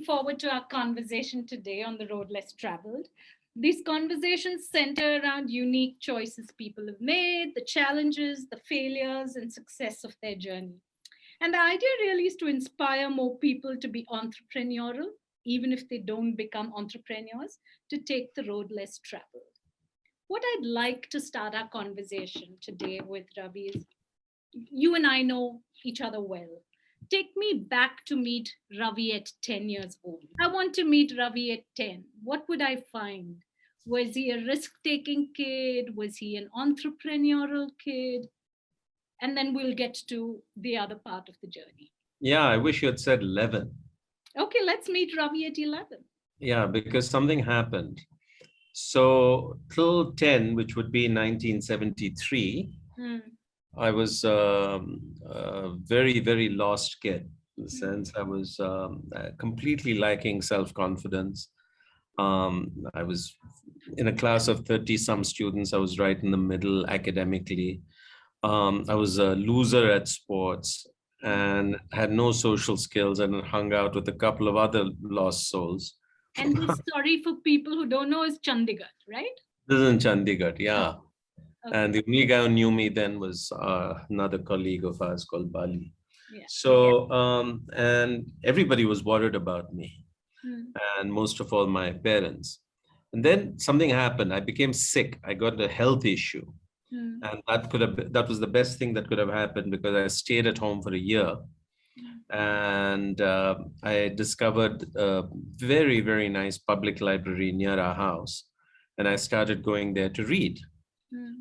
forward to our conversation today on The Road Less Traveled. These conversations center around unique choices people have made, the challenges, the failures, and success of their journey. And the idea really is to inspire more people to be entrepreneurial, even if they don't become entrepreneurs, to take the road less traveled. What I'd like to start our conversation today with, Ravi, is you and I know each other well. Take me back to meet Ravi at 10 years old. I want to meet Ravi at 10. What would I find? Was he a risk taking kid? Was he an entrepreneurial kid? And then we'll get to the other part of the journey. Yeah, I wish you had said 11. Okay, let's meet Ravi at 11. Yeah, because something happened. So till 10, which would be 1973, I was a very, very lost kid. In the sense, I was completely lacking self-confidence. I was in a class of 30 some students. I was right in the middle academically. I was a loser at sports and had no social skills and hung out with a couple of other lost souls. And this story, for people who don't know, is Chandigarh, right? This is in Chandigarh, yeah. Okay. And the only guy who knew me then was another colleague of ours called Bali. Yeah. So, and everybody was worried about me, and most of all my parents. And then something happened. I became sick. I got a health issue. And that was the best thing that could have happened, because I stayed at home for a year. And I discovered a very, very nice public library near our house. And I started going there to read.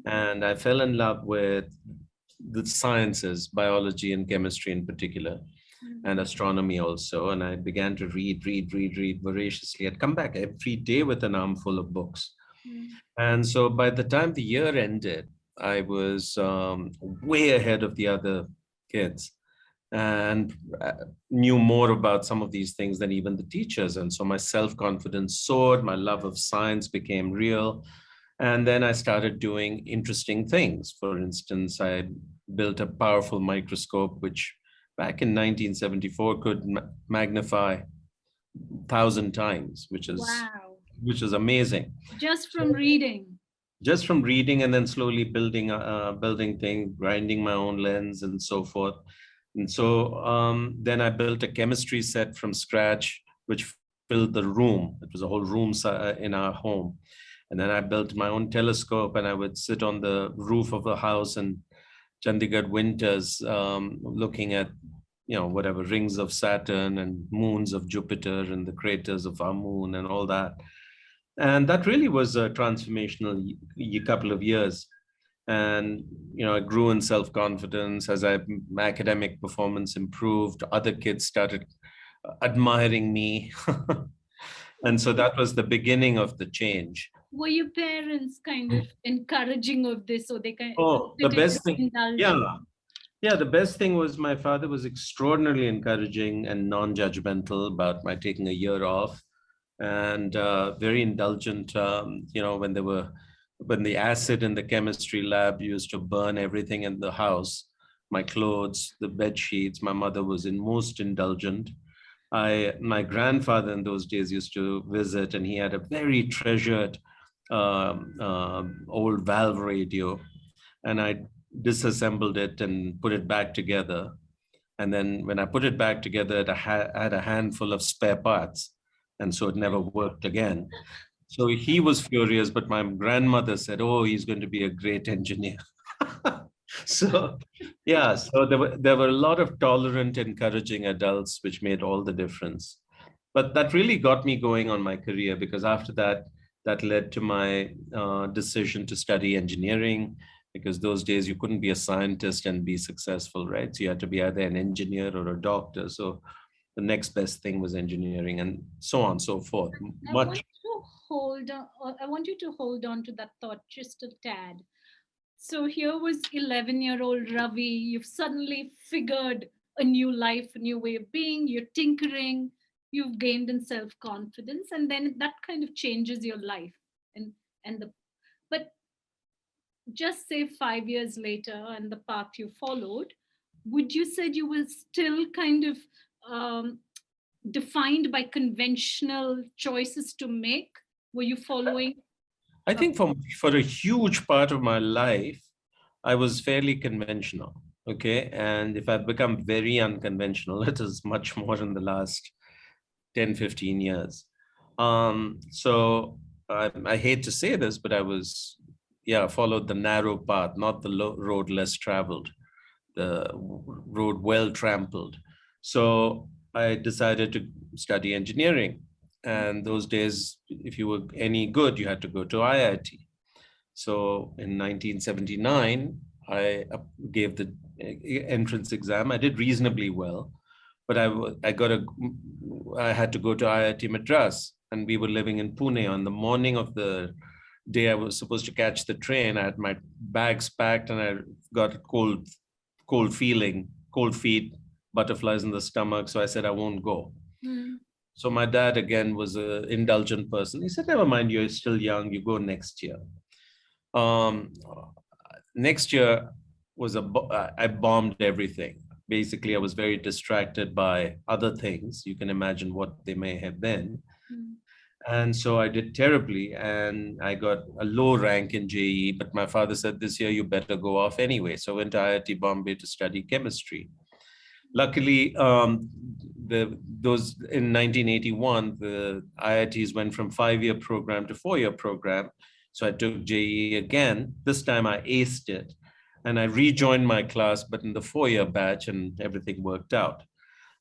And I fell in love with the sciences, biology and chemistry in particular, and astronomy also. And I began to read voraciously. I'd come back every day with an armful of books. And so by the time the year ended, I was way ahead of the other kids, and knew more about some of these things than even the teachers. And so my self-confidence soared, my love of science became real. And then I started doing interesting things. For instance, I built a powerful microscope, which back in 1974 could magnify 1,000 times, which is amazing. Just from reading. Just from reading, and then slowly building things, grinding my own lens and so forth. And so then I built a chemistry set from scratch, which filled the room. It was a whole room in our home. And then I built my own telescope, and I would sit on the roof of the house in Chandigarh winters, looking at, whatever rings of Saturn and moons of Jupiter and the craters of our moon and all that. And that really was a transformational couple of years. And, I grew in self-confidence as my academic performance improved. Other kids started admiring me. And so that was the beginning of the change. Were your parents kind of encouraging of this, or they kind of? Oh, the best thing. Yeah, the best thing was my father was extraordinarily encouraging and non-judgmental about my taking a year off, and very indulgent. When the acid in the chemistry lab used to burn everything in the house, my clothes, the bed sheets, my mother was most indulgent. My grandfather in those days used to visit, and he had a very treasured old valve radio, and I disassembled it and put it back together. And then when I put it back together, I had a handful of spare parts, and so it never worked again. So he was furious, but my grandmother said, "Oh, he's going to be a great engineer." So there were a lot of tolerant, encouraging adults, which made all the difference. But that really got me going on my career, because after that led to my decision to study engineering, because those days you couldn't be a scientist and be successful, right? So you had to be either an engineer or a doctor. So the next best thing was engineering, and so on and so forth. I want you to hold on to that thought just a tad. So here was 11-year-old Ravi. You've suddenly figured a new life, a new way of being. You're tinkering. You've gained in self-confidence, and then that kind of changes your life. But just say 5 years later, and the path you followed, would you say you were still kind of defined by conventional choices to make? Were you following? I think for a huge part of my life, I was fairly conventional. Okay. And if I've become very unconventional, it is much more in the last 10, 15 years. So I hate to say this, but I was, yeah, followed the narrow path, not the road less traveled, the road well trampled. So I decided to study engineering. And those days, if you were any good, you had to go to IIT. So in 1979, I gave the entrance exam. I did reasonably well, but I had to go to IIT Madras, and we were living in Pune. On the morning of the day I was supposed to catch the train, I had my bags packed, and I got a cold feeling, cold feet, butterflies in the stomach. So I said, I won't go. So my dad, again, was an indulgent person. He said, never mind, you're still young, you go next year. Um, Next year I bombed everything. Basically, I was very distracted by other things. You can imagine what they may have been. And so I did terribly, and I got a low rank in JEE, but my father said, this year you better go off anyway. So I went to IIT Bombay to study chemistry. Luckily, those in 1981, the IITs went from 5-year program to 4-year program. So I took JEE again. This time I aced it, and I rejoined my class, but in the 4-year batch, and everything worked out.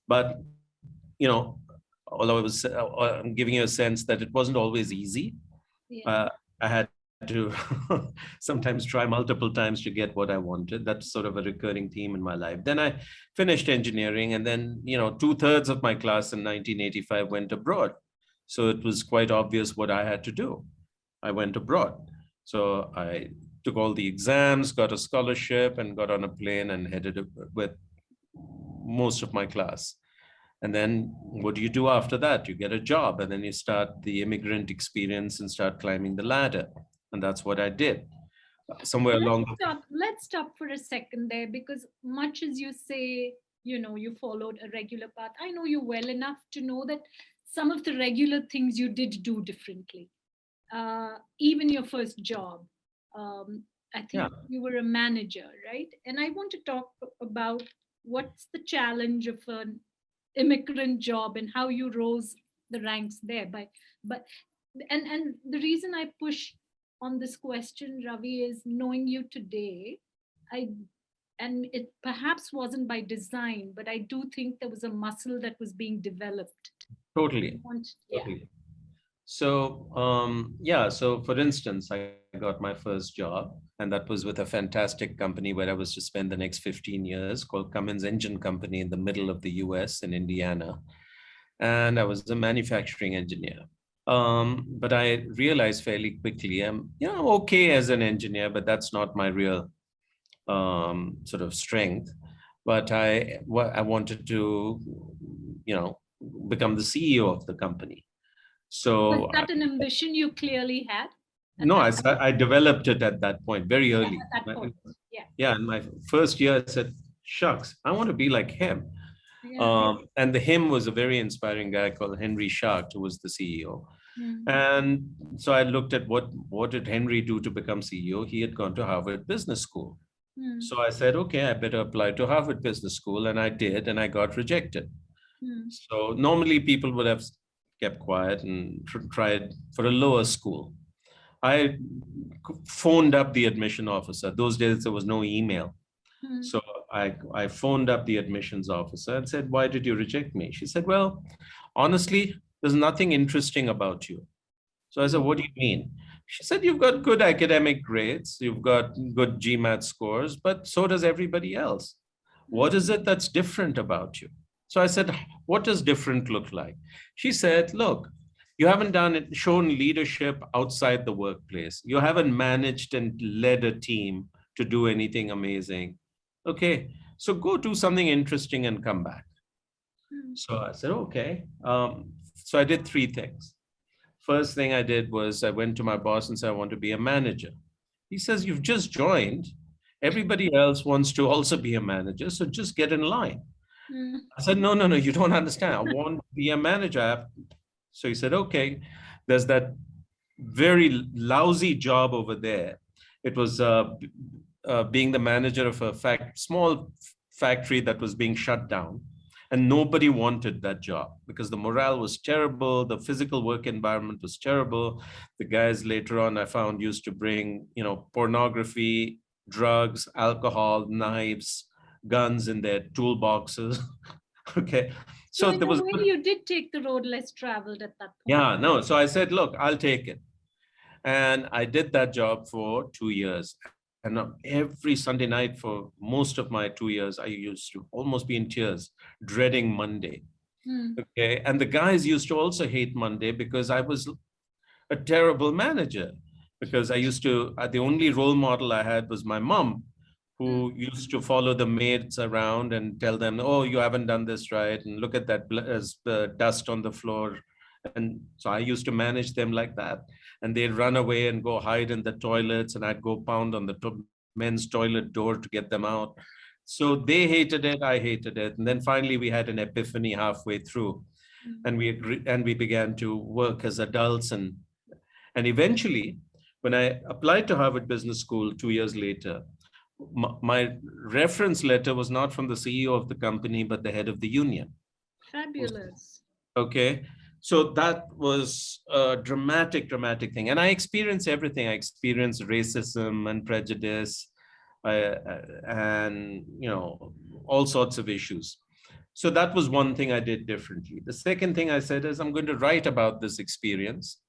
But, you know, although I'm giving you a sense that it wasn't always easy. Yeah. I had to sometimes try multiple times to get what I wanted. That's sort of a recurring theme in my life. Then I finished engineering, and then, 2/3 of my class in 1985 went abroad. So it was quite obvious what I had to do. I went abroad. So I took all the exams, got a scholarship, and got on a plane and headed with most of my class. And then what do you do after that? You get a job, and then you start the immigrant experience and start climbing the ladder. And that's what I did. Somewhere along. Let's stop for a second there, because much as you say, you followed a regular path, I know you well enough to know that some of the regular things you did do differently. Even your first job, I think you were a manager, right? And I want to talk about what's the challenge of an immigrant job and how you rose the ranks there. And the reason I push on this question, Ravi, is knowing you today, and it perhaps wasn't by design, but I do think there was a muscle that was being developed. Totally. Totally. So, so for instance, I got my first job, and that was with a fantastic company where I was to spend the next 15 years, called Cummins Engine Company, in the middle of the US in Indiana. And I was a manufacturing engineer. But I realized fairly quickly, I'm okay as an engineer, but that's not my real sort of strength. But I wanted to, become the CEO of the company. So was that an ambition you clearly had? No, I developed it at that point, very early. At that point. Yeah, in my first year, I said, shucks, I want to be like him. And the him was a very inspiring guy called Henry Schacht, who was the CEO. And so I looked at what did Henry do to become CEO? He had gone to Harvard Business School. So I said, okay, I better apply to Harvard Business School. And I did, and I got rejected. So normally people would have kept quiet and tried for a lower school. I phoned up the admission officer. Those days, there was no email. So I phoned up the admissions officer and said, why did you reject me? She said, well, honestly, there's nothing interesting about you. So I said, what do you mean? She said, you've got good academic grades, you've got good GMAT scores, but so does everybody else. What is it that's different about you? So I said, what does different look like? She said, look, you haven't shown leadership outside the workplace. You haven't managed and led a team to do anything amazing. Okay, so go do something interesting and come back. So I said, okay. So I did 3 things. First thing I did was I went to my boss and said, I want to be a manager. He says, you've just joined. Everybody else wants to also be a manager, so just get in line. I said, no, no, no, you don't understand. I want to be a manager. So he said, okay, there's that very lousy job over there. It was being the manager of a small factory that was being shut down. And nobody wanted that job because the morale was terrible. The physical work environment was terrible. The guys later on, I found, used to bring, pornography, drugs, alcohol, knives, guns in their toolboxes. Okay. So So in there a was, way, you did take the road less traveled at that point. yeah, no. So I said, look, I'll take it. And I did that job for 2 years. And every Sunday night for most of my 2 years, I used to almost be in tears, dreading Monday. Okay. And the guys used to also hate Monday because I was a terrible manager. Because the only role model I had was my mom, who used to follow the maids around and tell them, oh, you haven't done this right. And look at that dust on the floor. And so I used to manage them like that. And they'd run away and go hide in the toilets. And I'd go pound on the men's toilet door to get them out. So they hated it. I hated it. And then finally we had an epiphany halfway through. And we began to work as adults. And eventually, when I applied to Harvard Business School 2 years later, my reference letter was not from the CEO of the company, but the head of the union. Fabulous. Okay. So that was a dramatic thing. And I experienced everything. I experienced racism and prejudice and, all sorts of issues. So that was one thing I did differently. The second thing I said is I'm going to write about this experience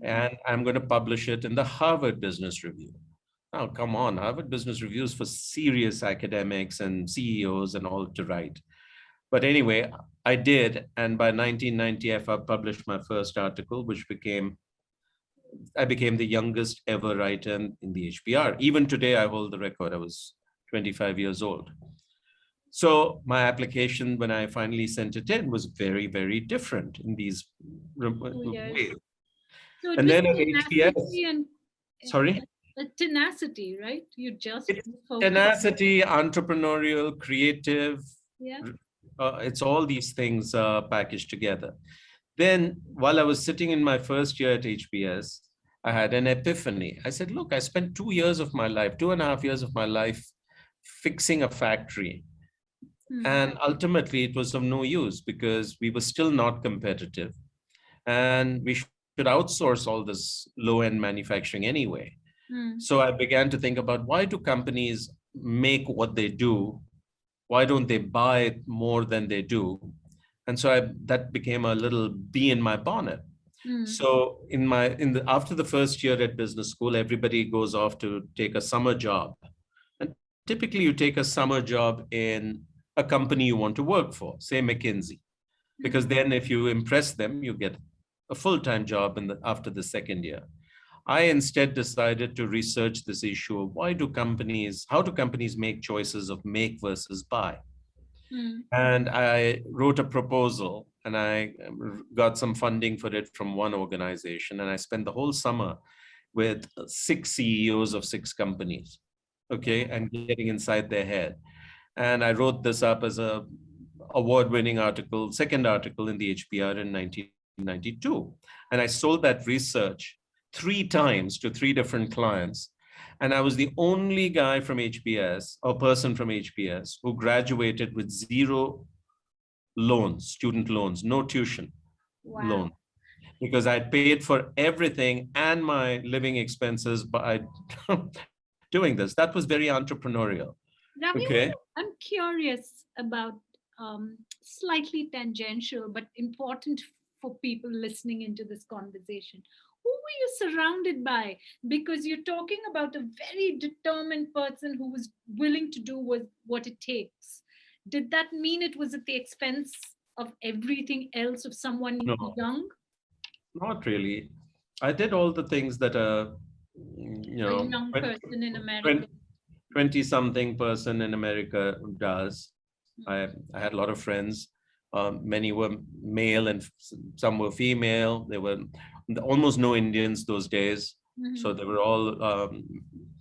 and I'm going to publish it in the Harvard Business Review. Now, come on, Harvard Business Review is for serious academics and CEOs and all to write. But anyway, I did. And by 1990, I published my first article, I became the youngest ever writer in the HBR. Even today, I hold the record. I was 25 years old. So my application, when I finally sent it in, was very, very different in these ways. So and then at HBS, sorry? Tenacity, right? You just tenacity, entrepreneurial, creative. Yeah. It's all these things packaged together. Then while I was sitting in my first year at HBS, I had an epiphany. I said, look, I spent 2 years of my life, 2.5 years of my life fixing a factory. And ultimately it was of no use because we were still not competitive. And we should outsource all this low-end manufacturing anyway. So I began to think about, why do companies make what they do? Why don't they buy more than they do? And so that became a little bee in my bonnet. So after the first year at business school, everybody goes off to take a summer job. And typically you take a summer job in a company you want to work for, say McKinsey, because then if you impress them, you get a full-time job after the second year. I instead decided to research this issue of how do companies make choices of make versus buy? And I wrote a proposal and I got some funding for it from one organization. And I spent the whole summer with 6 CEOs of 6 companies, okay, and getting inside their head. And I wrote this up as a award-winning article, second article in the HBR in 1992. And I sold that research 3 times to 3 different clients. And I was the only guy from HBS or person from HBS who graduated with 0 loans, student loans, no tuition loan, because I'd paid for everything and my living expenses by doing this. That was very entrepreneurial. Ravi, okay. I'm curious about slightly tangential, but important for people listening into this conversation. Who were you surrounded by? Because you're talking about a very determined person who was willing to do what it takes. Did that mean it was at the expense of everything else of someone young? Not really. I did all the things that a young person in America, 20-something person in America does. I had a lot of friends. Many were male and some were female. There were almost no Indians those days. So they were all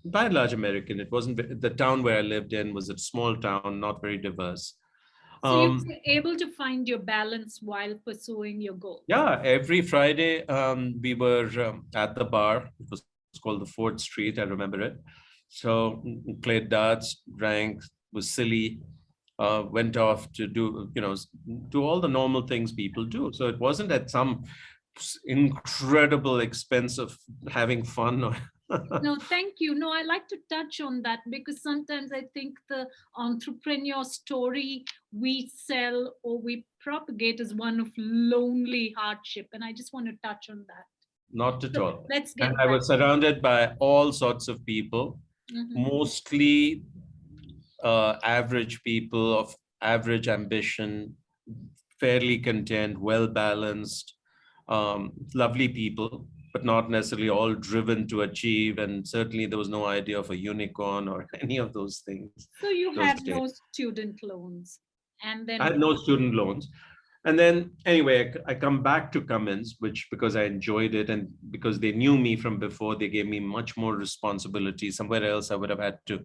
by and large American. It wasn't, the town where I lived in was a small town, not very diverse. So you Um, were able to find your balance while pursuing your goals. yeah, every Friday we were at the bar. It was called the Fourth Street. I remember it. So played darts, drank, was silly, went off to do all the normal things people do. So it wasn't at some incredible expense of having fun. Or No, thank you. No, I like to touch on that because sometimes I think the entrepreneur story we sell or we propagate is one of lonely hardship. And I just want to touch on that. Not at So all. let's And get I back. was surrounded by all sorts of people, Mhm. mostly average people of average ambition, fairly content, well balanced, lovely people, but not necessarily all driven to achieve. And certainly there was no idea of a unicorn or any of those things. So you Those had days. no student loans. And I then had no student loans. And then anyway, I come back to Cummins, which because I enjoyed it and because they knew me from before, they gave me much more responsibility. Somewhere else, I would have had to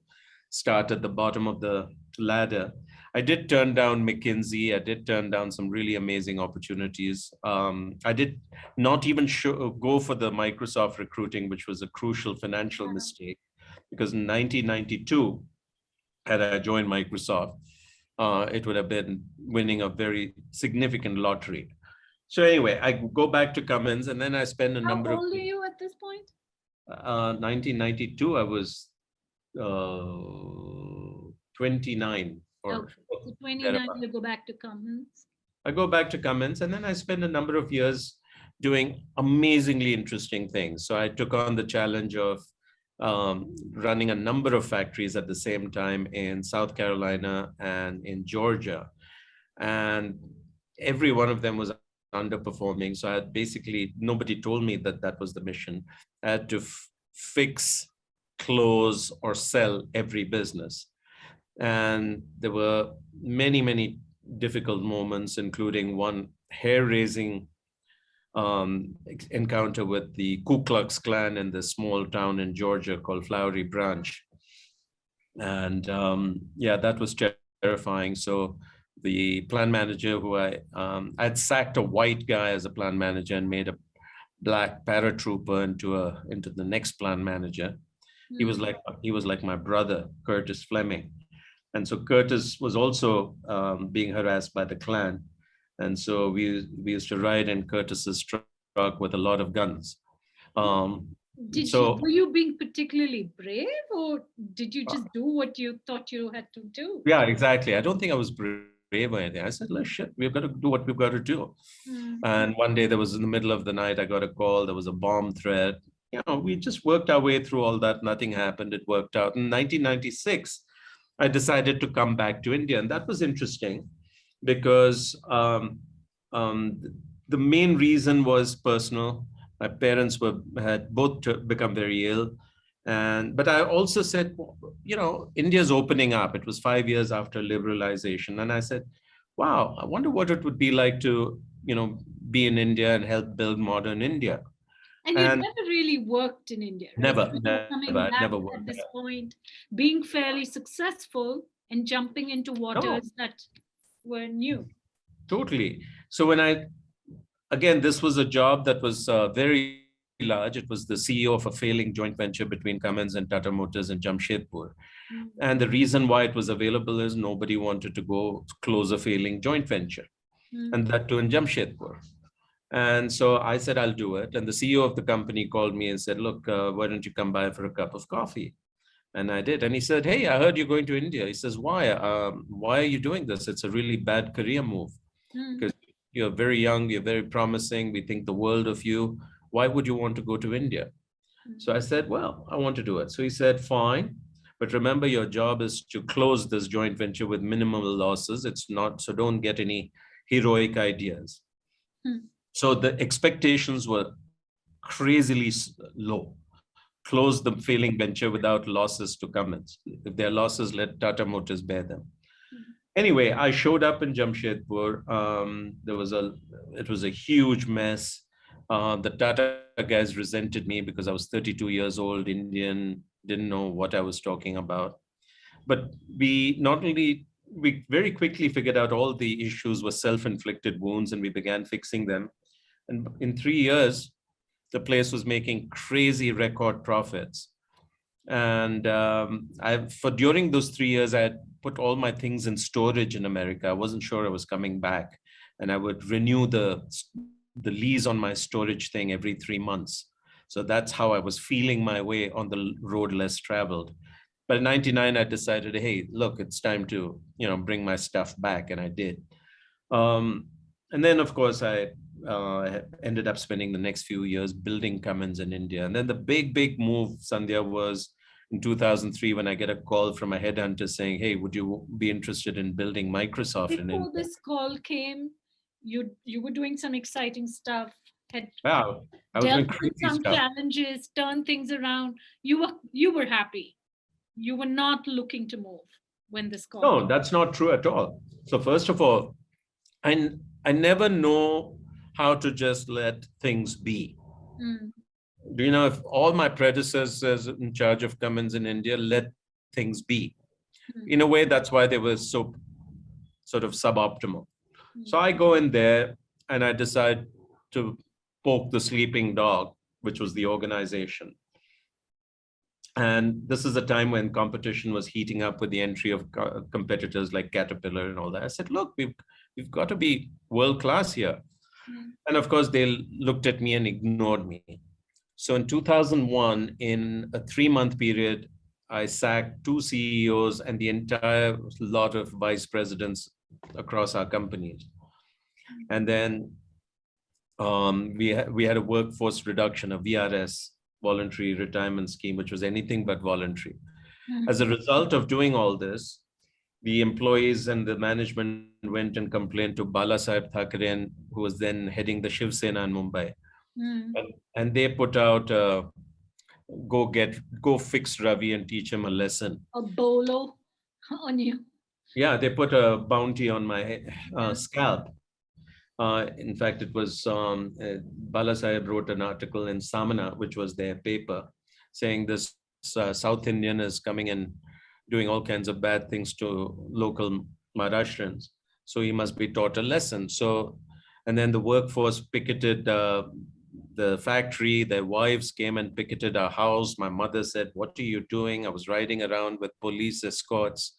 start at the bottom of the ladder. I did turn down McKinsey. I did turn down some really amazing opportunities. I did not even go for the Microsoft recruiting, which was a crucial financial mistake, because in 1992, had I joined Microsoft, it would have been winning a very significant lottery. So anyway, I go back to Cummins, and then I spend a how number of old are you at this point? 1992. I was uh, 29 or Okay. So 29, thereabout. you go back to Cummins. I go back to Cummins, and then I spend a number of years doing amazingly interesting things. So I took on the challenge of running a number of factories at the same time in South Carolina and in Georgia. And every one of them was underperforming. So I had basically, nobody told me that that was the mission. I had to fix, close, or sell every business. And there were many, many difficult moments, including one hair-raising encounter with the Ku Klux Klan in this small town in Georgia called Flowery Branch. And yeah, that was terrifying. So the plan manager who I'd sacked a white guy as a plan manager and made a black paratrooper into the next plan manager. He was like my brother, Curtis Fleming. And so Curtis was also being harassed by the Klan. And so we used to ride in Curtis's truck with a lot of guns. So Were you being particularly brave or did you just do what you thought you had to do? yeah, exactly. I don't think I was brave or anything. I said, "Let's shit, we've got to do what we've got to do." Mm. And one day there was in the middle of the night, I got a call. There was a bomb threat. We just worked our way through all that. Nothing happened. It worked out. In 1996, I decided to come back to India. And that was interesting because um, the main reason was personal. My parents had both become very ill. But I also said, India's opening up. It was 5 years after liberalization. And I said, wow, I wonder what it would be like to, be in India and help build modern India. And you'd And never really worked in India, right? never, So you're never, coming I'd back never at worked this there. point, being fairly successful and jumping into No, waters that were new. totally. So again, this was a job that was very large. It was the CEO of a failing joint venture between Cummins and Tata Motors in Jamshedpur. Mm. And the reason why it was available is nobody wanted to go close a failing joint venture, Mm. and that too in Jamshedpur. And so I said, I'll do it. And the CEO of the company called me and said, look, why don't you come by for a cup of coffee? And I did. And he said, hey, I heard you're going to India. He says, why? Why are you doing this? It's a really bad career move Mm. because you're very young, you're very promising. We think the world of you. Why would you want to go to India? So I said, well, I want to do it. So he said, fine. But remember, your job is to close this joint venture with minimal losses. It's not, so don't get any heroic ideas. Mm. So the expectations were crazily low. Close the failing venture without losses to Cummins. If there are losses, let Tata Motors bear them. Anyway, I showed up in Jamshedpur. It was a huge mess. The Tata guys resented me because I was 32 years old, Indian, didn't know what I was talking about. But we not only we very quickly figured out all the issues were self-inflicted wounds, and we began fixing them. And in 3 years, the place was making crazy record profits. And for during those 3 years, I had put all my things in storage in America. I wasn't sure I was coming back, and I would renew the lease on my storage thing every 3 months. So that's how I was feeling my way on the road less traveled. But in '99, I decided, hey, look, it's time to bring my stuff back, and I did. And then, of course, I ended up spending the next few years building Cummins in India. And then the big move, Sandhya, was in 2003 when I get a call from a headhunter saying, hey, would you be interested in building Microsoft in India? Before this call came, you were doing some exciting stuff, had Wow, I was dealt doing with crazy some stuff. challenges, turned things around. You were happy. You were not looking to move when this call No, came. that's not true at all. So first of all, I never know how to just let things be. Mm. Do you know if all my predecessors in charge of Cummins in India let things be? In a way, that's why they were so sort of suboptimal. So I go in there and I decide to poke the sleeping dog, which was the organization. And this is a time when competition was heating up with the entry of competitors like Caterpillar and all that. I said, look, we've got to be world class here. And of course, they looked at me and ignored me. So in 2001, in a 3-month period, I sacked 2 CEOs and the entire lot of vice presidents across our companies. And then we had a workforce reduction, a VRS, voluntary retirement scheme, which was anything but voluntary. As a result of doing all this, the employees and the management went and complained to Balasaheb Thackeray, who was then heading the Shiv Sena in Mumbai. And they put out, go fix Ravi and teach him a lesson. A bolo on you. Yeah, they put a bounty on my scalp. In fact, it was Balasaheb wrote an article in Samana, which was their paper, saying this South Indian is coming and doing all kinds of bad things to local Maharashtrians. So he must be taught a lesson. So, and then the workforce picketed the factory. Their wives came and picketed our house. My mother said, what are you doing? I was riding around with police escorts.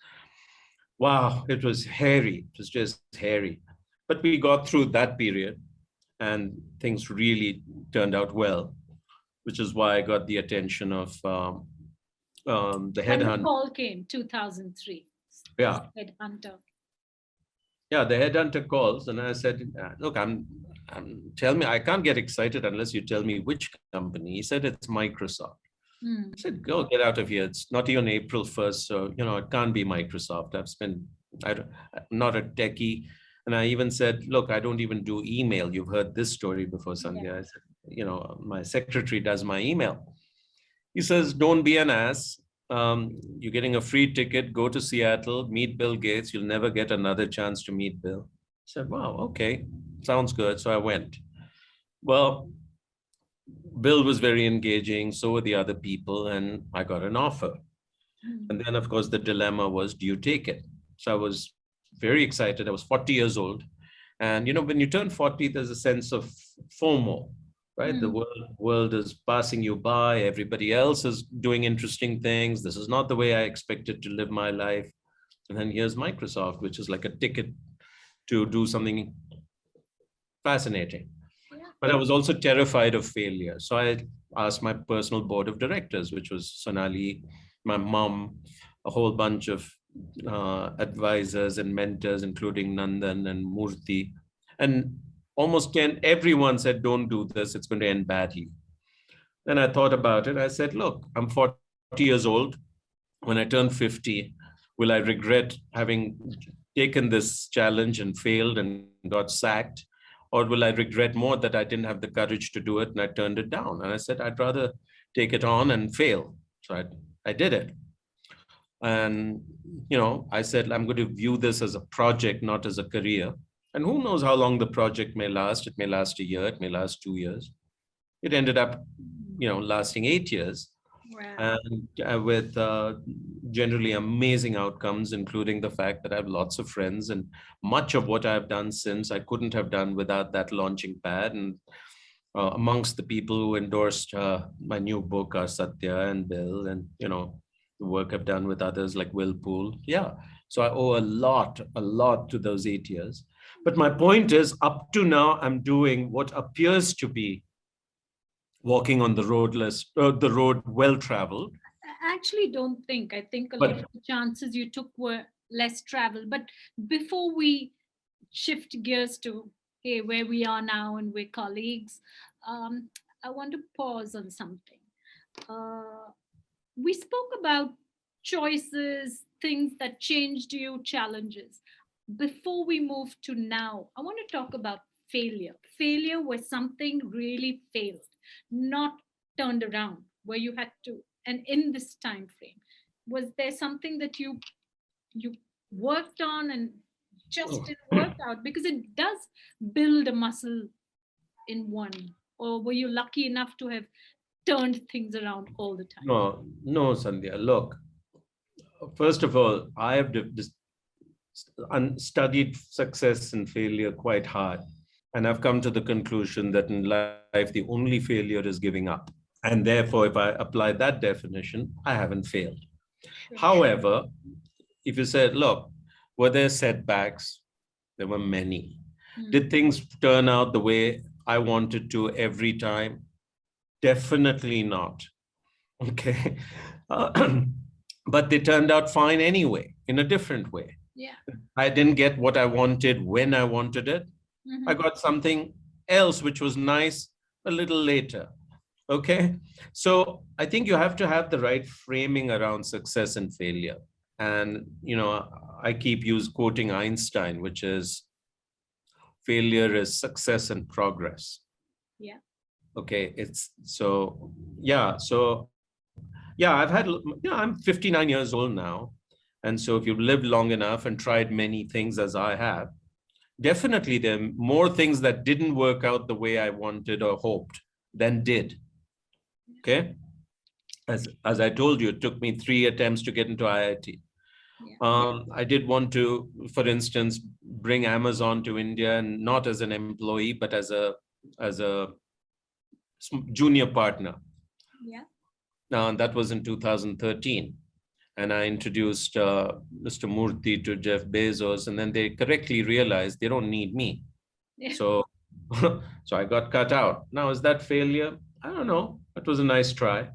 Wow, it was hairy. It was just hairy. But we got through that period and things really turned out well, which is why I got the attention of the headhunter. And the call came 2003. Yeah. Headhunter. Yeah, the headhunter calls and I said, look, tell me, I can't get excited unless you tell me which company. He said, it's Microsoft. I said, go get out of here. It's not even April 1st. So, it can't be Microsoft. I'm not a techie. And I even said, look, I don't even do email. You've heard this story before, Sandhya. Yeah. I said, my secretary does my email. He says, don't be an ass. You're getting a free ticket, go to Seattle, meet Bill Gates. You'll never get another chance to meet Bill. I said, wow, okay, sounds good. So I went. Well, Bill was very engaging, so were the other people, and I got an offer. And then, of course, the dilemma was, do you take it? So I was very excited. I was 40 years old. And, when you turn 40, there's a sense of FOMO, right? The world is passing you by. Everybody else is doing interesting things. This is not the way I expected to live my life. And then here's Microsoft, which is like a ticket to do something fascinating. But I was also terrified of failure. So I asked my personal board of directors, which was Sonali, my mom, a whole bunch of advisors and mentors, including Nandan and Murthy. And almost everyone said, don't do this. It's going to end badly. Then I thought about it. I said, look, I'm 40 years old. When I turn 50, will I regret having taken this challenge and failed and got sacked? Or will I regret more that I didn't have the courage to do it and I turned it down? And I said, I'd rather take it on and fail. So I did it. And, I said, I'm going to view this as a project, not as a career. And who knows how long the project may last. It may last a year. It may last 2 years. It ended up, lasting 8 years. Wow. And with generally amazing outcomes, including the fact that I have lots of friends, and much of what I've done since I couldn't have done without that launching pad. And amongst the people who endorsed my new book are Satya and Bill, and the work I've done with others like Will Poole. Yeah, so I owe a lot to those 8 years. But my point is, up to now, I'm doing what appears to be walking on the the road well traveled. I actually don't think. I think a lot But of the chances you took were less travel. But before we shift gears to, hey, where we are now and we're colleagues, I want to pause on something. Uh, we spoke about choices, things that changed you, challenges. Before we move to now, I want to talk about failure. Failure where something really failed, not turned around, where you had to, and in this time frame, was there something that you worked on and just oh, didn't work out? Because it does build a muscle in one. Or were you lucky enough to have turned things around all the time? no, Sandhya. Look, first of all, I have studied success and failure quite hard. And I've come to the conclusion that in life, the only failure is giving up. And therefore, if I apply that definition, I haven't failed. Sure. However, if you said, look, were there setbacks? There were many. Did things turn out the way I wanted to every time? Definitely not. Okay. But they turned out fine anyway, in a different way. Yeah. I didn't get what I wanted when I wanted it. I Mhm. got something else which was nice a little later. Okay. So I think you have to have the right framing around success and failure. And, I keep quoting Einstein, which is failure is success and progress. Yeah. Okay. It's so, yeah. So, yeah, I'm 59 years old now. And so if you've lived long enough and tried many things as I have, definitely there are more things that didn't work out the way I wanted or hoped than did. Okay. As I told you, it took me 3 attempts to get into IIT. Yeah. I did want to, for instance, bring Amazon to India, and not as an employee, but as a junior partner. Yeah. That was in 2013. And I introduced Mr. Murthy to Jeff Bezos, and then they correctly realized they don't need me. Yeah. So, so I got cut out. Now, is that failure? I don't know. It was a nice try.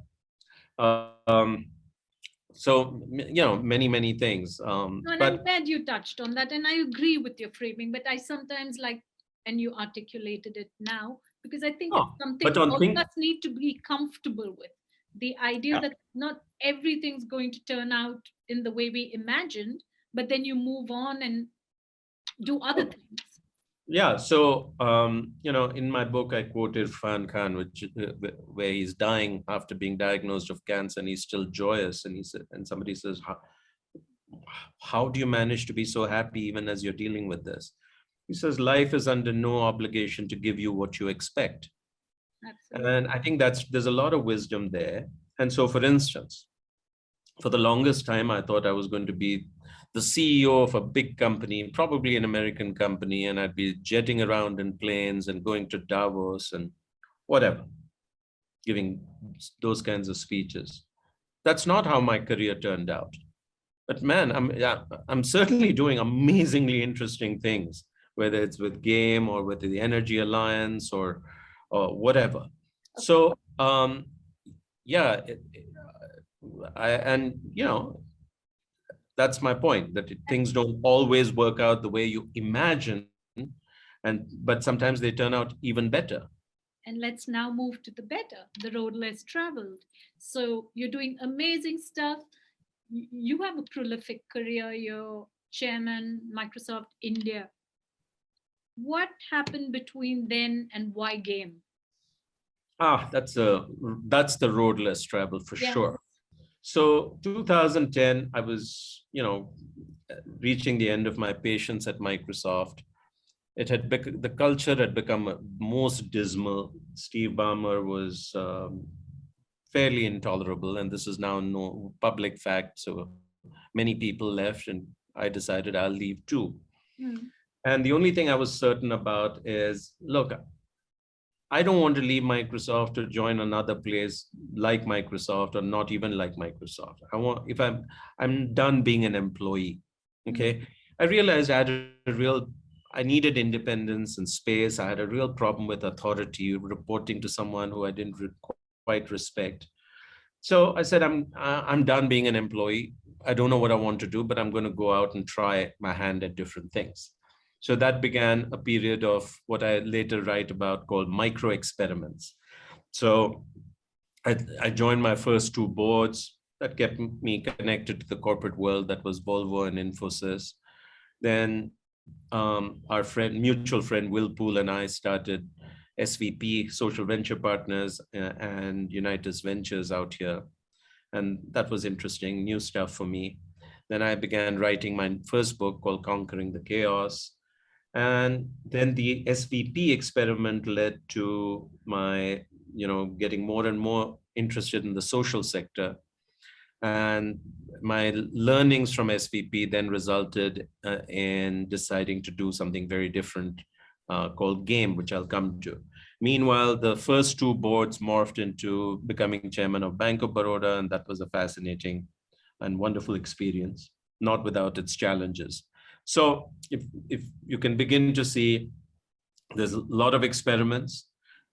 Um, so, many things. No, and I'm But glad you touched on that. And I agree with your framing, but I sometimes like, and you articulated it now, because I think it's no, something but on all of thing, us need to be comfortable with. The idea yeah, that not everything's going to turn out in the way we imagined, but then you move on and do other things. yeah. So, in my book, I quoted Irfan Khan, where he's dying after being diagnosed of cancer, and he's still joyous. And he said, and somebody says, how do you manage to be so happy even as you're dealing with this? He says, life is under no obligation to give you what you expect. Absolutely. And I think there's a lot of wisdom there. And so, for instance, for the longest time, I thought I was going to be the CEO of a big company, probably an American company, and I'd be jetting around in planes and going to Davos and whatever, giving those kinds of speeches. That's not how my career turned out. But man, I'm certainly doing amazingly interesting things, whether it's with Game or with the Energy Alliance or whatever. So yeah, and that's my point, that things don't always work out the way you imagine, but sometimes they turn out even better. And let's now move to the better, the road less traveled. So you're doing amazing stuff. You have a prolific career. You're chairman, Microsoft India. What happened between then and why game? That's the road less traveled for Yeah. sure. So 2010, I was, reaching the end of my patience at Microsoft. The culture had become most dismal. Steve Ballmer was fairly intolerable, and this is now no public fact. So many people left, and I decided I'll leave too. Mm. And the only thing I was certain about is, look, I don't want to leave Microsoft to join another place like Microsoft or not even like Microsoft. If I'm done being an employee. Mm. Okay. I realized I needed independence and space. I had a real problem with authority, reporting to someone who I didn't quite respect. So I said, I'm done being an employee. I don't know what I want to do, but I'm going to go out and try my hand at different things. So that began a period of what I later write about called micro experiments. So I joined my first two boards that kept me connected to the corporate world. That was Volvo and Infosys. Then our mutual friend Will Poole and I started SVP, Social Venture Partners, and Unitas Ventures out here. And that was interesting, new stuff for me. Then I began writing my first book called Conquering the Chaos. And then the SVP experiment led to my, getting more and more interested in the social sector. And my learnings from SVP then resulted in deciding to do something very different called GAME, which I'll come to. Meanwhile, the first two boards morphed into becoming chairman of Bank of Baroda, and that was a fascinating and wonderful experience, not without its challenges. So if you can begin to see, there's a lot of experiments.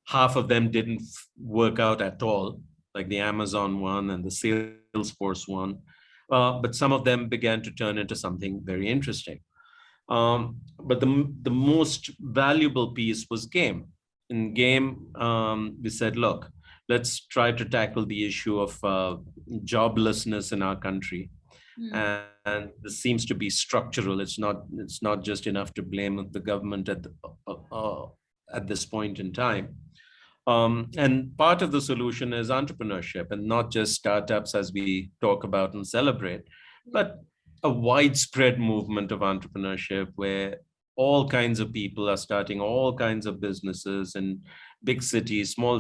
Half of them didn't work out at all, like the Amazon one and the Salesforce one. But some of them began to turn into something very interesting. But the most valuable piece was GAME. In GAME, we said, look, let's try to tackle the issue of joblessness in our country. And this seems to be structural. It's not just enough to blame the government at this point in time. And part of the solution is entrepreneurship, and not just startups as we talk about and celebrate, but a widespread movement of entrepreneurship where all kinds of people are starting all kinds of businesses in big cities, small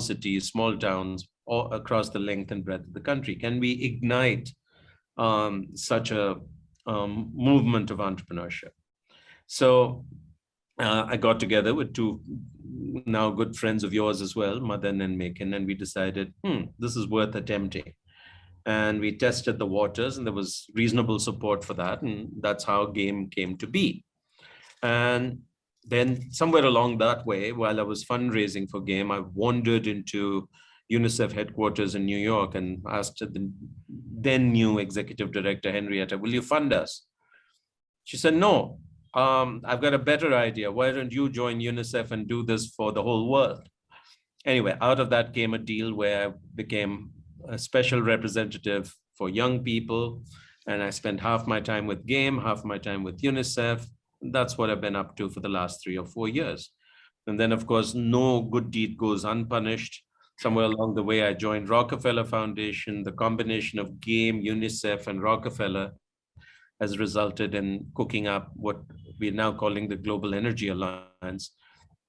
towns, all across the length and breadth of the country. Can we ignite such a movement of entrepreneurship? So I got together with two now good friends of yours as well, Madan and Mekin, and we decided, this is worth attempting. And we tested the waters, and there was reasonable support for that. And that's how GAME came to be. And then somewhere along that way, while I was fundraising for GAME, I wandered into UNICEF headquarters in New York and asked the then new executive director, Henrietta, will you fund us? She said, no, I've got a better idea. Why don't you join UNICEF and do this for the whole world? Anyway, out of that came a deal where I became a special representative for young people. And I spent half my time with GAME, half my time with UNICEF. That's what I've been up to for the last 3 or 4 years. And then, of course, no good deed goes unpunished. Somewhere along the way, I joined Rockefeller Foundation. The combination of GAME, UNICEF, and Rockefeller has resulted in cooking up what we're now calling the Global Energy Alliance,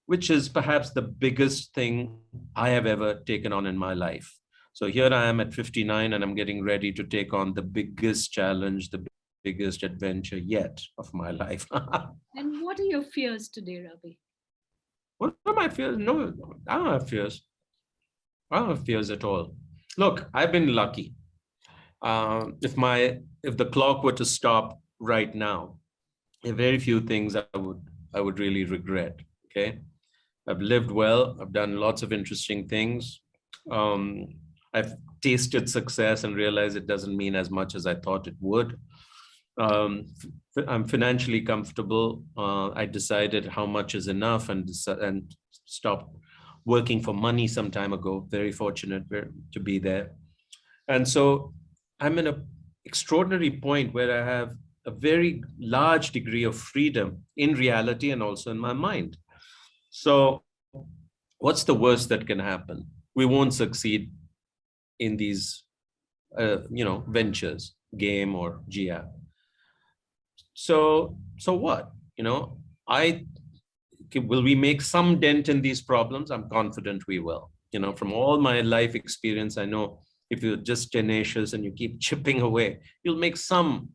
which is perhaps the biggest thing I have ever taken on in my life. So here I am at 59, and I'm getting ready to take on the biggest challenge, the biggest adventure yet of my life. And what are your fears today, Ravi? What are my fears? No, I don't have fears. I don't have fears at all. Look, I've been lucky. If the clock were to stop right now, there are very few things I would really regret. Okay, I've lived well. I've done lots of interesting things. I've tasted success and realized it doesn't mean as much as I thought it would. I'm financially comfortable. I decided how much is enough and stopped working for money some time ago. Very fortunate to be there. And so I'm in an extraordinary point where I have a very large degree of freedom in reality and also in my mind. So what's the worst that can happen? We won't succeed in these, ventures, GAME or GAP. So what? Will we make some dent in these problems? I'm confident we will. From all my life experience, I know If you're just tenacious and you keep chipping away, you'll make some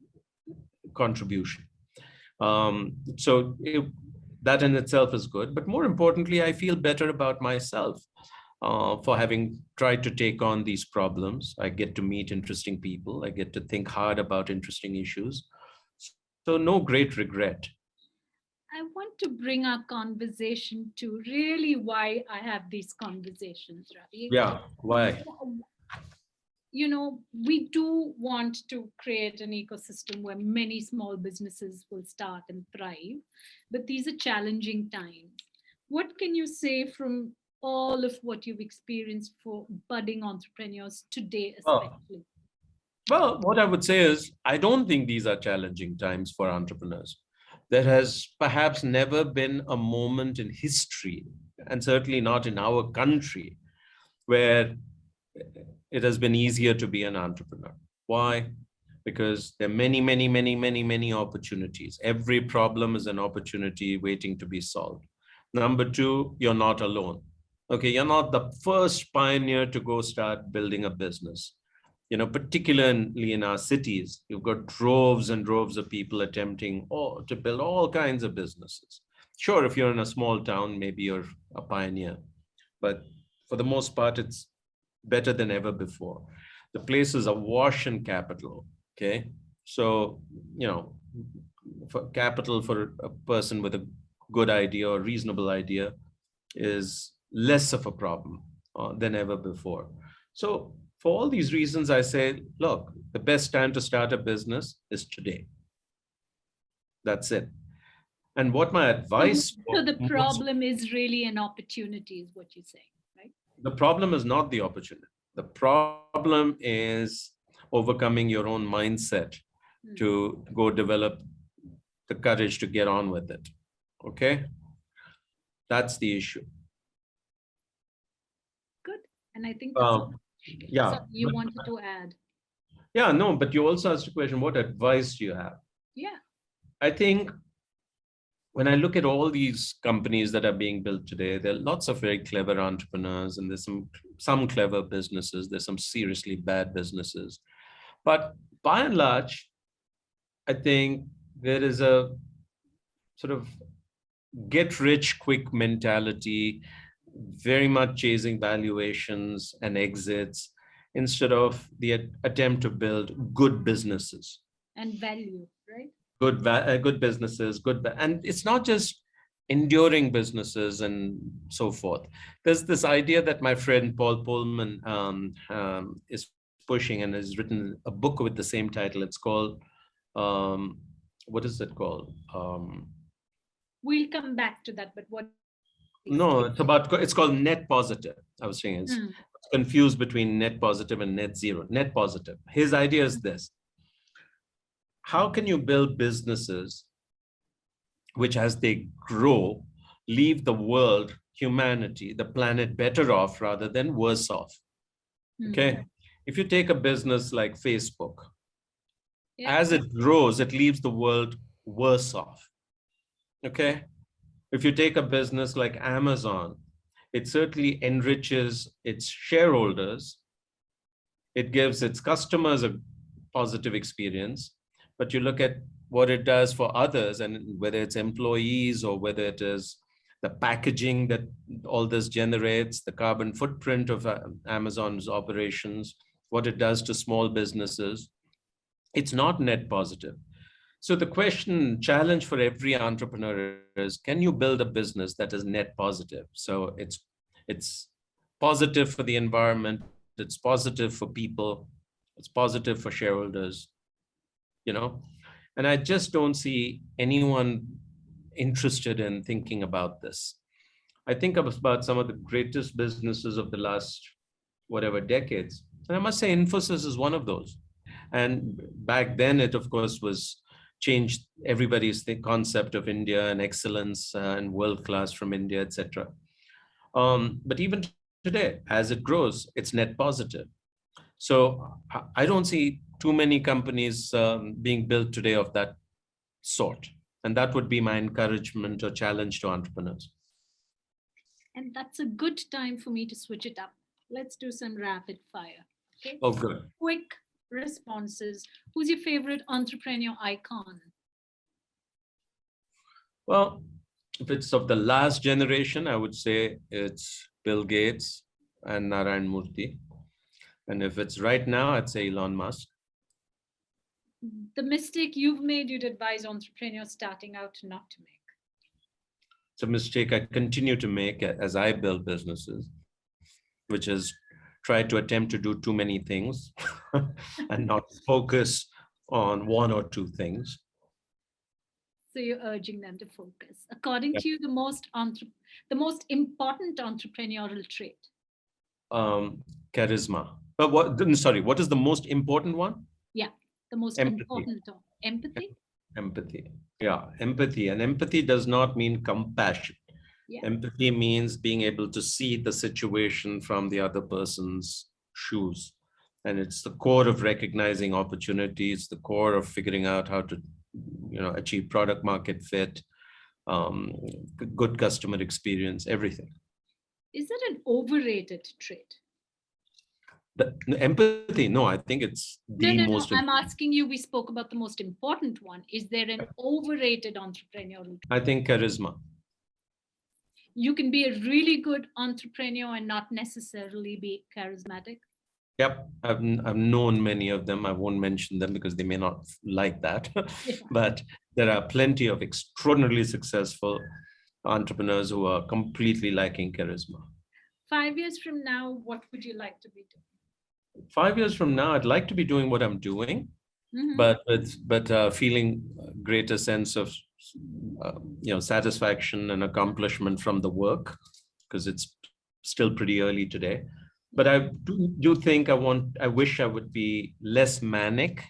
contribution. That in itself is good. But more importantly, I feel better about myself for having tried to take on these problems. I get to meet interesting people. I get to think hard about interesting issues. So no great regret. I want to bring our conversation to really why I have these conversations, Ravi. Yeah, why? We do want to create an ecosystem where many small businesses will start and thrive, but these are challenging times. What can you say from all of what you've experienced for budding entrepreneurs today, Well, especially? well, what I would say is, I don't think these are challenging times for entrepreneurs. There has perhaps never been a moment in history, and certainly not in our country, where it has been easier to be an entrepreneur. Why? Because there are many, many, many, many, many opportunities. Every problem is an opportunity waiting to be solved. Number two, you're not alone. Okay, you're not the first pioneer to go start building a business. Particularly in our cities, you've got droves and droves of people attempting to build all kinds of businesses. Sure, if you're in a small town, maybe you're a pioneer, but for the most part, it's better than ever before. The place is awash in capital. Okay. So, for capital for a person with a good idea or reasonable idea is less of a problem than ever before. So, for all these reasons, I say, look, the best time to start a business is today. That's it. And what my advice So the problem is really an opportunity, is what you're saying, right? The problem is not the opportunity. The problem is overcoming your own mindset to go develop the courage to get on with it. Okay? That's the issue. Good. And I think that's yeah. you wanted to add. Yeah, no, but you also asked a question, what advice do you have? Yeah. I think when I look at all these companies that are being built today, there are lots of very clever entrepreneurs, and there's some clever businesses. There's some seriously bad businesses. But by and large, I think there is a sort of get rich quick mentality, very much chasing valuations and exits instead of the attempt to build good businesses. And value, right? Good businesses, and it's not just enduring businesses and so forth. There's this idea that my friend Paul Pullman is pushing, and has written a book with the same title. It's called what is it called? We'll come back to that, but what? No, it's called Net Positive. I was saying it's confused between net positive and net zero. Net positive. His idea is this: how can you build businesses which, as they grow, leave the world, humanity, the planet better off rather than worse off? Okay. If you take a business like Facebook, as it grows, it leaves the world worse off. Okay. If you take a business like Amazon, it certainly enriches its shareholders. It gives its customers a positive experience. But you look at what it does for others, and whether it's employees or whether it is the packaging that all this generates, the carbon footprint of Amazon's operations, what it does to small businesses, it's not net positive. So the challenge for every entrepreneur is, can you build a business that is net positive? So it's positive for the environment, it's positive for people, it's positive for shareholders, and I just don't see anyone interested in thinking about this. I think about some of the greatest businesses of the last whatever decades, and I must say Infosys is one of those. And back then, it of course was changed everybody's concept of India and excellence and world class from India, etc. But even today, as it grows, it's net positive. So I don't see too many companies being built today of that sort. And that would be my encouragement or challenge to entrepreneurs. And that's a good time for me to switch it up. Let's do some rapid fire. Okay. Oh, good. Quick responses. Who's your favorite entrepreneur icon? Well, if it's of the last generation, I would say it's Bill Gates and Narayan Murthy. And if it's right now, I'd say Elon Musk. The mistake you've made, you'd advise entrepreneurs starting out not to make. It's a mistake I continue to make as I build businesses, which is try to attempt to do too many things and not focus on one or two things. So you're urging them to focus. According Yeah. to you, the most important entrepreneurial trait. Charisma. But sorry, what is the most important one? Yeah, the most Empathy. important empathy. Empathy. Yeah, empathy. And empathy does not mean compassion. Yeah. Empathy means being able to see the situation from the other person's shoes. And it's the core of recognizing opportunities, the core of figuring out how to, achieve product market fit, good customer experience, everything. Is it an overrated trait? The empathy, no, I think it's the No. most I'm important. asking you, we spoke about the most important one. Is there an overrated entrepreneurial trait? I think charisma. You can be a really good entrepreneur and not necessarily be charismatic. Yep, I've known many of them. I won't mention them because they may not like that. Yeah. But there are plenty of extraordinarily successful entrepreneurs who are completely lacking charisma. 5 years from now, what would you like to be doing? 5 years from now, I'd like to be doing what I'm doing, Mhm. but feeling a greater sense of satisfaction and accomplishment from the work, because it's still pretty early today. But I do think I wish I would be less manic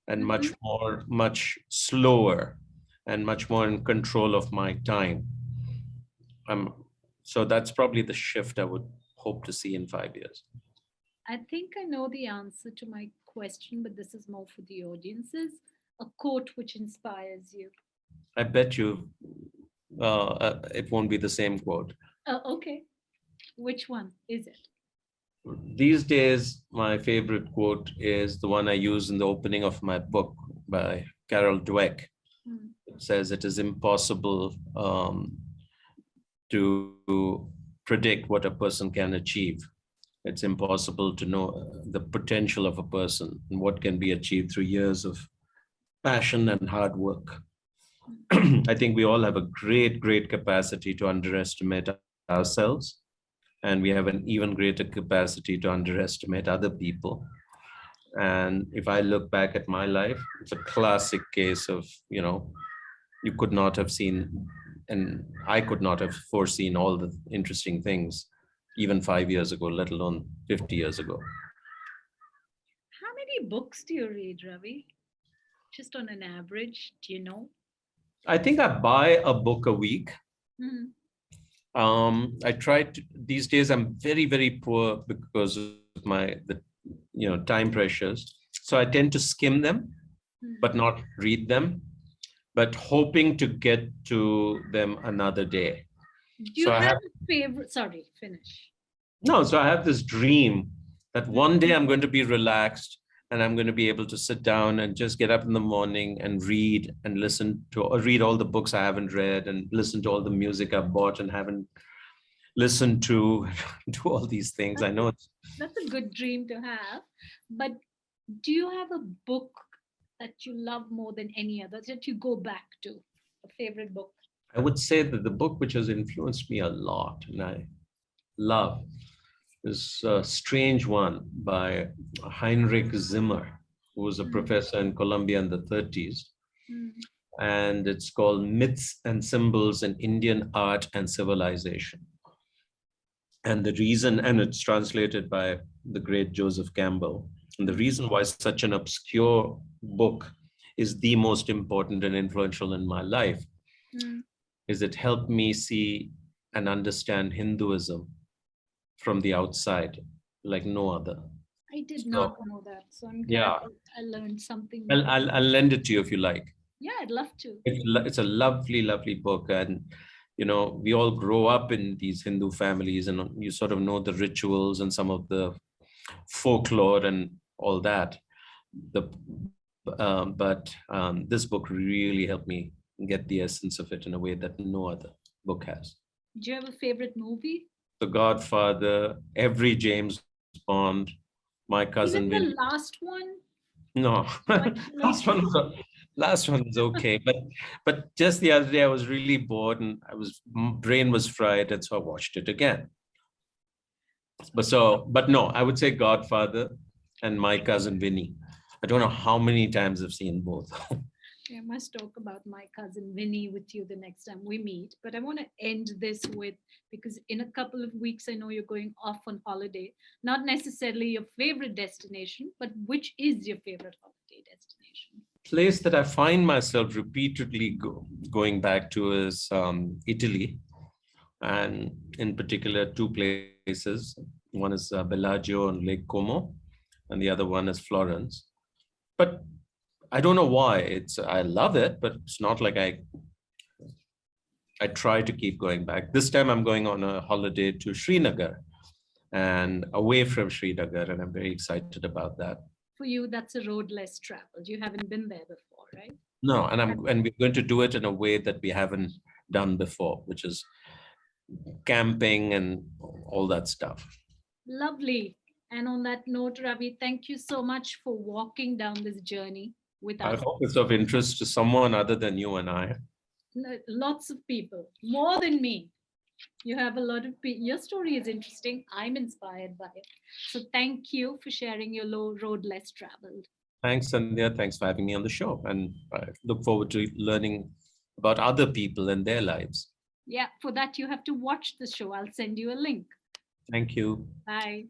and much slower and much more in control of my time. So that's probably the shift I would hope to see in 5 years. I think I know the answer to my question, but this is more for the audiences. A quote which inspires you. I bet you it won't be the same quote. Okay. Which one is it? These days, my favorite quote is the one I use in the opening of my book by Carol Dweck. It says, "It is impossible to predict what a person can achieve. It's impossible to know the potential of a person and what can be achieved through years of passion and hard work." I think we all have a great capacity to underestimate ourselves, and we have an even greater capacity to underestimate other people. And if I look back at my life, it's a classic case of, you could not have seen, and I could not have foreseen all the interesting things even 5 years ago, let alone 50 years ago. How many books do you read, Ravi? Just on an average, do you know? I think I buy a book a week. Mhm. I try to, these days I'm very poor because of time pressures. So I tend to skim them, but not read them, but hoping to get to them another day. Do you have a favorite? Sorry, finish. No, so I have this dream that one day I'm going to be relaxed and I'm going to be able to sit down and just get up in the morning and read and read all the books I haven't read and listen to all the music I've bought and haven't listened to, do all these things. I know That's a good dream to have. But do you have a book that you love more than any other that you go back to? A favorite book? I would say that the book which has influenced me a lot and I love is a strange one by Heinrich Zimmer, who was a professor in Columbia in the 30s. And it's called Myths and Symbols in Indian Art and Civilization. And the reason, and it's translated by the great Joseph Campbell, and the reason why such an obscure book is the most important and influential in my life is it helped me see and understand Hinduism from the outside like no other. I did not know that. So I'm glad I learned something. I'll lend it to you if you like. Yeah, I'd love to. It's a lovely book. And, we all grow up in these Hindu families and you sort of know the rituals and some of the folklore and all that. The this book really helped me get the essence of it in a way that no other book has. Do you have a favorite movie? The Godfather, every James Bond, My Cousin Even Vinny. the last one? No, Like, last one was last one was okay, but just the other day I was really bored and brain was fried, and so I watched it again. But no, I would say Godfather and My Cousin Vinny. I don't know how many times I've seen both. I must talk about My Cousin Vinny with you the next time we meet. But I want to end this with, because in a couple of weeks, I know you're going off on holiday. Not necessarily your favorite destination, but which is your favorite holiday destination? Place that I find myself repeatedly going back to is Italy, and in particular, two places. One is Bellagio on Lake Como, and the other one is Florence. But I don't know why. I love it, but it's not like I try to keep going back. This time I'm going on a holiday to Srinagar and away from Srinagar, and I'm very excited about that. For you, that's a road less traveled. You haven't been there before, right? No, and we're going to do it in a way that we haven't done before, which is camping and all that stuff. Lovely. And on that note, Ravi, thank you so much for walking down this journey with I us. hope it's of interest to someone other than you and I. Lots of people, more than me. You have a lot of people. Your story is interesting. I'm inspired by it. So thank you for sharing your low road less traveled. Thanks, Sandhya. Thanks for having me on the show. And I look forward to learning about other people and their lives. Yeah, for that, you have to watch the show. I'll send you a link. Thank you. Bye.